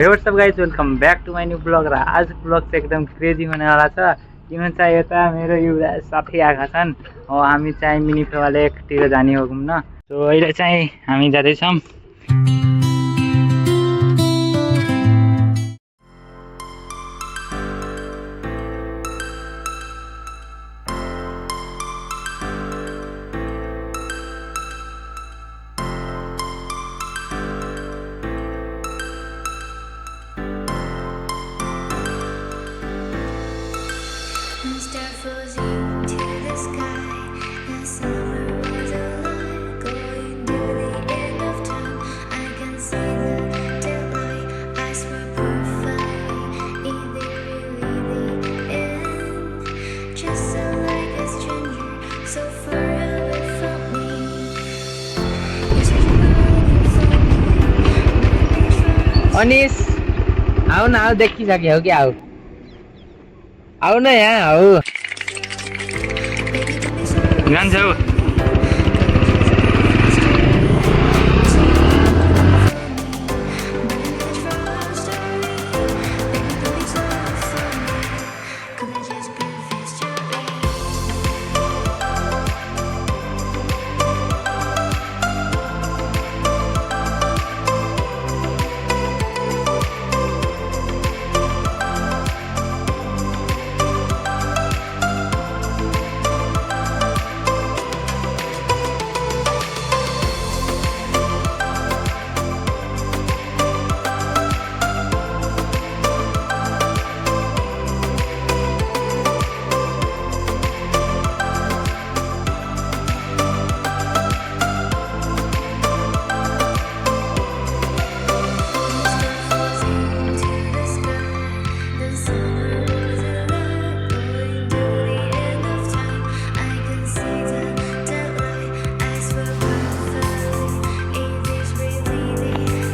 What's up guys, welcome back to my new blog. र आज blog चाहिँ एकदम क्रेजी हुनेवाला छ। किन चाहिँ यता मेरो युवराज साथी आएका छन्। हामी चाहिँ मिनी फेवा लेकतिर जाने हो घुम्न। सो अहिले चाहिँ हामी जाँदैछौँ। अनिस आऊ न, आऊ देखिसक्यो हो कि आऊ आऊ न यहाँ आऊ जान्छौ।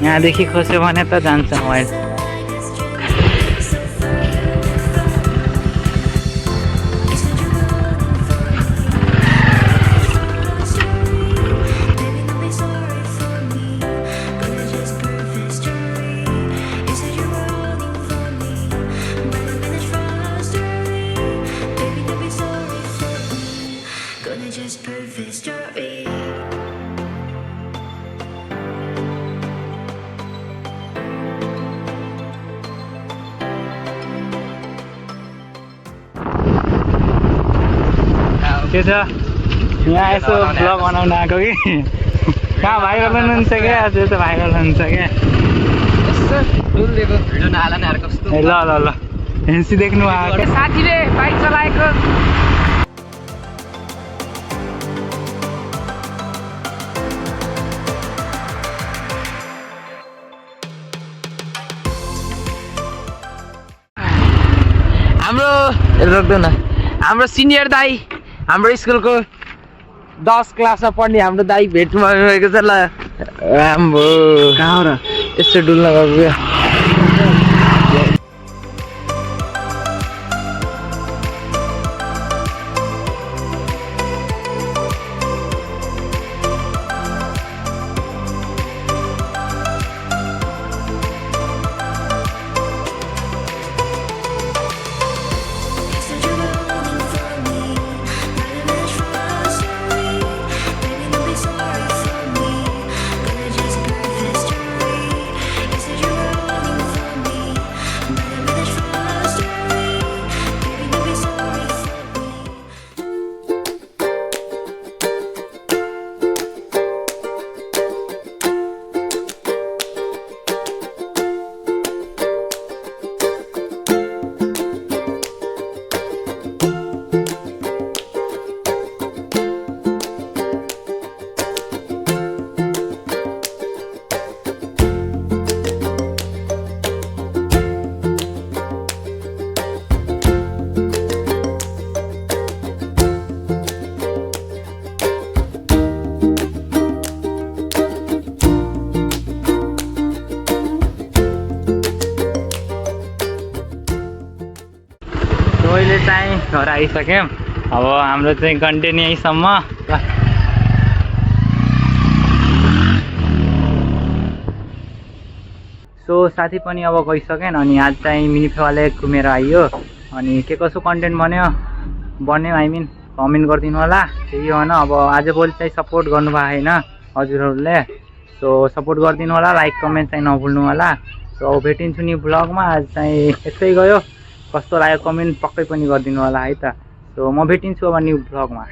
यहाँदेखि खोज्यो भने त जान्छ मोबाइल। के छ यहाँ यसो ब्लग बनाउन आएको कि कहाँ भाइरल हुनुहुन्छ क्या? आज त भाइरल हुन्छ क्या। ल ल ल हेन्सी देख्नु आएको साथीले बाइक चलाएको। हाम्रो रोक्दैन, हाम्रो सिनियर दाई, हाम्रो स्कुलको 10 क्लासमा पढ्ने हाम्रो दाई भेटमा भएको छ। ल राम्रो कहाँ र यस्तो डुल्न गएको। अहिले चाहिँ घर आइसक्यौँ। अब हाम्रो चाहिँ कन्टेन्ट यहीँसम्म। सो साथी पनि अब गइसकेन अनि आज चाहिँ मिनी फेवाले घुमेर आइयो अनि के कसो कन्टेन्ट बन्यो आई मिन कमेन्ट गरिदिनु होला त्यही हो न अब आजभोलि चाहिँ सपोर्ट गर्नुभयो होइन हजुरहरूले सो सपोर्ट गरिदिनु होला लाइक कमेन्ट चाहिँ नभुल्नु होला सो भेटिन्छु नि भ्लगमा आज चाहिँ यस्तै गयो कस्तो लाग्यो कमेन्ट पक्कै पनि गरिदिनु होला है त सो म भेटिन्छु अब न्यू भ्लगमा